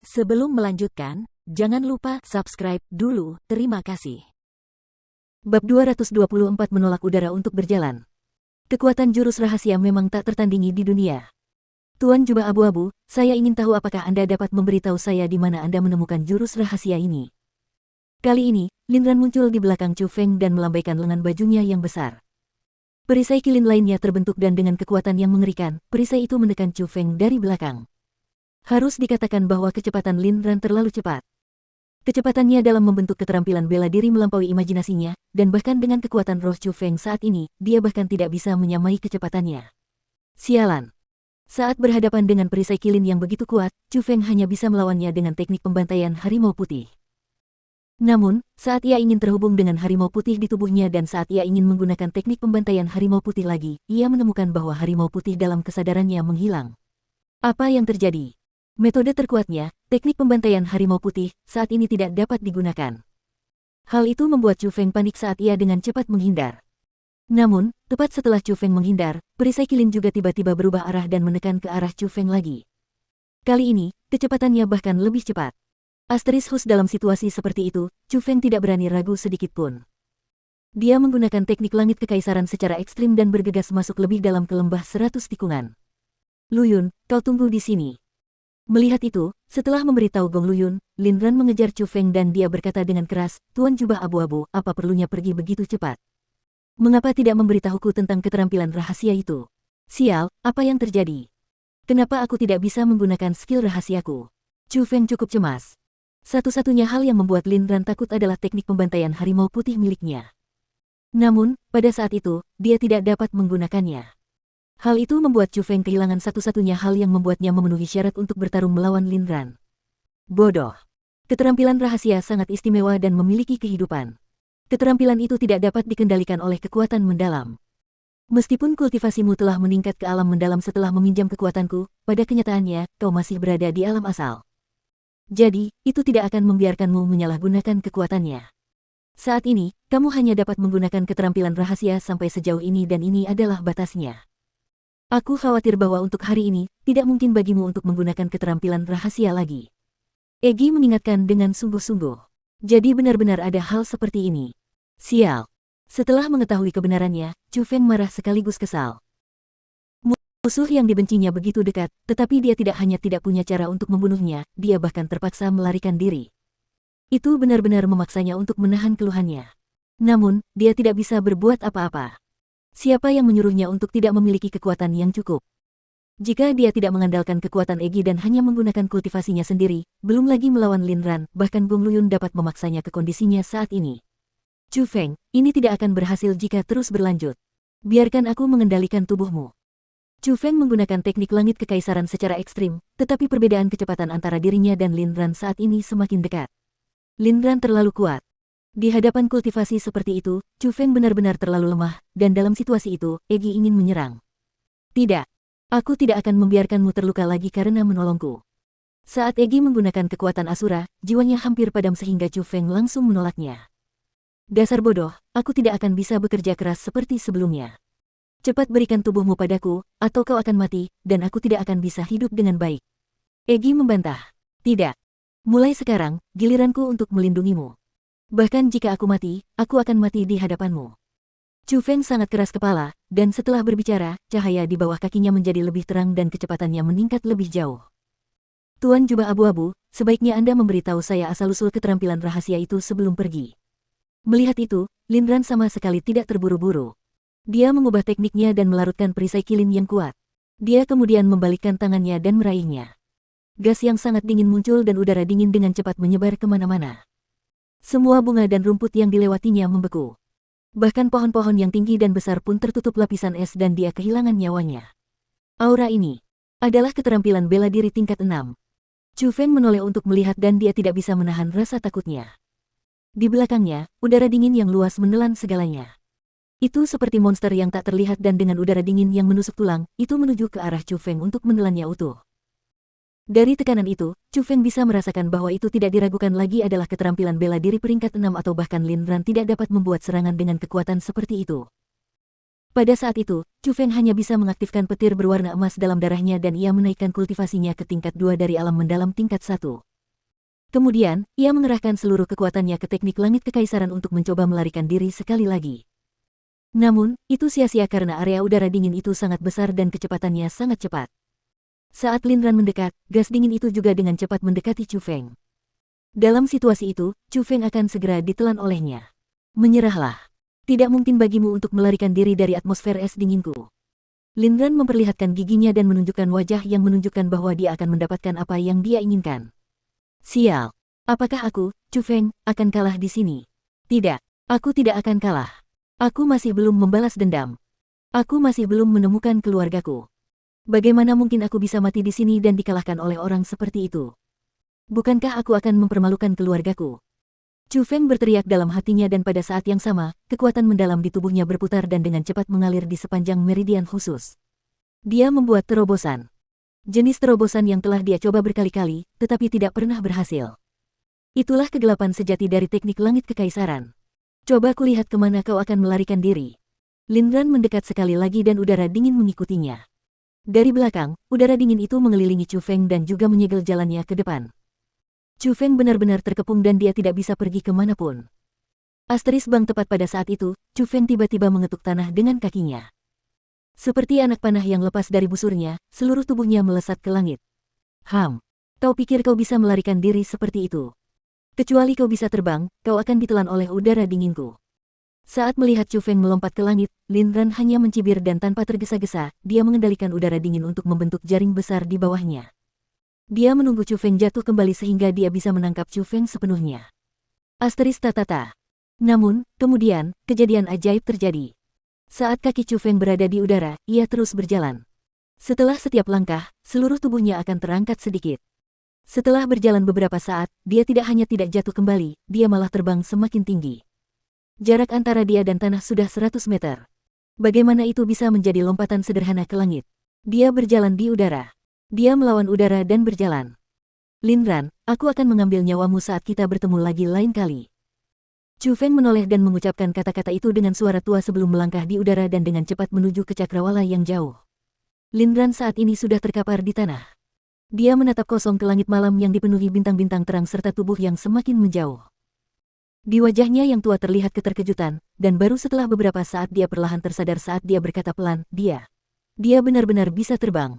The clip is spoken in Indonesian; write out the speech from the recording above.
Sebelum melanjutkan, jangan lupa subscribe dulu, terima kasih. Bab 224 menolak udara untuk berjalan. Kekuatan jurus rahasia memang tak tertandingi di dunia. Tuan Jubah Abu-Abu, saya ingin tahu apakah Anda dapat memberitahu saya di mana Anda menemukan jurus rahasia ini. Kali ini, Lin Ran muncul di belakang Chu Feng dan melambaikan lengan bajunya yang besar. Perisai kilin lainnya terbentuk dan dengan kekuatan yang mengerikan, perisai itu menekan Chu Feng dari belakang. Harus dikatakan bahwa kecepatan Lin Ran terlalu cepat. Kecepatannya dalam membentuk keterampilan bela diri melampaui imajinasinya, dan bahkan dengan kekuatan roh Chu Feng saat ini, dia bahkan tidak bisa menyamai kecepatannya. Sialan. Saat berhadapan dengan perisai kilin yang begitu kuat, Chu Feng hanya bisa melawannya dengan teknik pembantaian harimau putih. Namun, saat ia ingin terhubung dengan harimau putih di tubuhnya dan saat ia ingin menggunakan teknik pembantaian harimau putih lagi, ia menemukan bahwa harimau putih dalam kesadarannya menghilang. Apa yang terjadi? Metode terkuatnya, teknik pembantaian harimau putih, saat ini tidak dapat digunakan. Hal itu membuat Chu Feng panik saat ia dengan cepat menghindar. Namun, tepat setelah Chu Feng menghindar, perisai kilin juga tiba-tiba berubah arah dan menekan ke arah Chu Feng lagi. Kali ini, kecepatannya bahkan lebih cepat. Hus dalam situasi seperti itu, Chu Feng tidak berani ragu sedikit pun. Dia menggunakan teknik langit kekaisaran secara ekstrim dan bergegas masuk lebih dalam ke lembah 100 tikungan. Luyun, kau tunggu di sini. Melihat itu, setelah memberitahu Gong Luyun, Lin Ran mengejar Chu Feng dan dia berkata dengan keras, Tuan Jubah Abu-Abu, apa perlunya pergi begitu cepat? Mengapa tidak memberitahuku tentang keterampilan rahasia itu? Sial, apa yang terjadi? Kenapa aku tidak bisa menggunakan skill rahasiaku? Chu Feng cukup cemas. Satu-satunya hal yang membuat Lin Ran takut adalah teknik pembantaian harimau putih miliknya. Namun, pada saat itu, dia tidak dapat menggunakannya. Hal itu membuat Chu Feng kehilangan satu-satunya hal yang membuatnya memenuhi syarat untuk bertarung melawan Lin Ran. Bodoh. Keterampilan rahasia sangat istimewa dan memiliki kehidupan. Keterampilan itu tidak dapat dikendalikan oleh kekuatan mendalam. Meskipun kultivasimu telah meningkat ke alam mendalam setelah meminjam kekuatanku, pada kenyataannya, kau masih berada di alam asal. Jadi, itu tidak akan membiarkanmu menyalahgunakan kekuatannya. Saat ini, kamu hanya dapat menggunakan keterampilan rahasia sampai sejauh ini dan ini adalah batasnya. Aku khawatir bahwa untuk hari ini, tidak mungkin bagimu untuk menggunakan keterampilan rahasia lagi. Egi mengingatkan dengan sungguh-sungguh. Jadi benar-benar ada hal seperti ini. Sial. Setelah mengetahui kebenarannya, Chu Feng marah sekaligus kesal. Musuh yang dibencinya begitu dekat, tetapi dia tidak hanya tidak punya cara untuk membunuhnya, dia bahkan terpaksa melarikan diri. Itu benar-benar memaksanya untuk menahan keluhannya. Namun, dia tidak bisa berbuat apa-apa. Siapa yang menyuruhnya untuk tidak memiliki kekuatan yang cukup? Jika dia tidak mengandalkan kekuatan Egi dan hanya menggunakan kultivasinya sendiri, belum lagi melawan Lin Ran, bahkan Gong Luyun dapat memaksanya ke kondisinya saat ini. Chu Feng, ini tidak akan berhasil jika terus berlanjut. Biarkan aku mengendalikan tubuhmu. Chu Feng menggunakan teknik langit kekaisaran secara ekstrim, tetapi perbedaan kecepatan antara dirinya dan Lin Ran saat ini semakin dekat. Lin Ran terlalu kuat. Di hadapan kultivasi seperti itu, Chu Feng benar-benar terlalu lemah, dan dalam situasi itu, Egi ingin menyerang. Tidak. Aku tidak akan membiarkanmu terluka lagi karena menolongku. Saat Egi menggunakan kekuatan Asura, jiwanya hampir padam sehingga Chu Feng langsung menolaknya. Dasar bodoh, aku tidak akan bisa bekerja keras seperti sebelumnya. Cepat berikan tubuhmu padaku, atau kau akan mati, dan aku tidak akan bisa hidup dengan baik. Egi membantah. Tidak. Mulai sekarang, giliranku untuk melindungimu. Bahkan jika aku mati, aku akan mati di hadapanmu. Chu Feng sangat keras kepala, dan setelah berbicara, cahaya di bawah kakinya menjadi lebih terang dan kecepatannya meningkat lebih jauh. Tuan Jubah Abu-Abu, sebaiknya Anda memberitahu saya asal-usul keterampilan rahasia itu sebelum pergi. Melihat itu, Lin Ran sama sekali tidak terburu-buru. Dia mengubah tekniknya dan melarutkan perisai kilin yang kuat. Dia kemudian membalikkan tangannya dan meraihnya. Gas yang sangat dingin muncul dan udara dingin dengan cepat menyebar kemana-mana. Semua bunga dan rumput yang dilewatinya membeku. Bahkan pohon-pohon yang tinggi dan besar pun tertutup lapisan es dan dia kehilangan nyawanya. Aura ini adalah keterampilan bela diri tingkat 6. Chu Feng menoleh untuk melihat dan dia tidak bisa menahan rasa takutnya. Di belakangnya, udara dingin yang luas menelan segalanya. Itu seperti monster yang tak terlihat dan dengan udara dingin yang menusuk tulang, itu menuju ke arah Chu Feng untuk menelannya utuh. Dari tekanan itu, Chu Feng bisa merasakan bahwa itu tidak diragukan lagi adalah keterampilan bela diri peringkat 6 atau bahkan Lin Ran tidak dapat membuat serangan dengan kekuatan seperti itu. Pada saat itu, Chu Feng hanya bisa mengaktifkan petir berwarna emas dalam darahnya dan ia menaikkan kultivasinya ke tingkat 2 dari alam mendalam tingkat 1. Kemudian, ia mengerahkan seluruh kekuatannya ke teknik langit kekaisaran untuk mencoba melarikan diri sekali lagi. Namun, itu sia-sia karena area udara dingin itu sangat besar dan kecepatannya sangat cepat. Saat Lin Ran mendekat, gas dingin itu juga dengan cepat mendekati Chu Feng. Dalam situasi itu, Chu Feng akan segera ditelan olehnya. Menyerahlah. Tidak mungkin bagimu untuk melarikan diri dari atmosfer es dinginku. Lin Ran memperlihatkan giginya dan menunjukkan wajah yang menunjukkan bahwa dia akan mendapatkan apa yang dia inginkan. Sial. Apakah aku, Chu Feng, akan kalah di sini? Tidak. Aku tidak akan kalah. Aku masih belum membalas dendam. Aku masih belum menemukan keluargaku. Bagaimana mungkin aku bisa mati di sini dan dikalahkan oleh orang seperti itu? Bukankah aku akan mempermalukan keluargaku? Chu Feng berteriak dalam hatinya dan pada saat yang sama, kekuatan mendalam di tubuhnya berputar dan dengan cepat mengalir di sepanjang meridian khusus. Dia membuat terobosan. Jenis terobosan yang telah dia coba berkali-kali, tetapi tidak pernah berhasil. Itulah kegelapan sejati dari teknik langit kekaisaran. Coba kulihat kemana kau akan melarikan diri. Lin Ran mendekat sekali lagi dan udara dingin mengikutinya. Dari belakang, udara dingin itu mengelilingi Chu Feng dan juga menyegel jalannya ke depan. Chu Feng benar-benar terkepung dan dia tidak bisa pergi kemanapun. Asteris bang tepat pada saat itu, Chu Feng tiba-tiba mengetuk tanah dengan kakinya. Seperti anak panah yang lepas dari busurnya, seluruh tubuhnya melesat ke langit. Kau pikir kau bisa melarikan diri seperti itu? Kecuali kau bisa terbang, kau akan ditelan oleh udara dinginku. Saat melihat Chu Feng melompat ke langit, Lin Ran hanya mencibir dan tanpa tergesa-gesa, dia mengendalikan udara dingin untuk membentuk jaring besar di bawahnya. Dia menunggu Chu Feng jatuh kembali sehingga dia bisa menangkap Chu Feng sepenuhnya. Asteris tatata. Namun, kemudian, kejadian ajaib terjadi. Saat kaki Chu Feng berada di udara, ia terus berjalan. Setelah setiap langkah, seluruh tubuhnya akan terangkat sedikit. Setelah berjalan beberapa saat, dia tidak hanya tidak jatuh kembali, dia malah terbang semakin tinggi. Jarak antara dia dan tanah sudah 100 meter. Bagaimana itu bisa menjadi lompatan sederhana ke langit? Dia berjalan di udara. Dia melawan udara dan berjalan. Lin Ran, aku akan mengambil nyawamu saat kita bertemu lagi lain kali. Chu Feng menoleh dan mengucapkan kata-kata itu dengan suara tua sebelum melangkah di udara dan dengan cepat menuju ke cakrawala yang jauh. Lin Ran saat ini sudah terkapar di tanah. Dia menatap kosong ke langit malam yang dipenuhi bintang-bintang terang serta tubuh yang semakin menjauh. Di wajahnya yang tua terlihat keterkejutan, dan baru setelah beberapa saat dia perlahan tersadar saat dia berkata pelan, dia benar-benar bisa terbang.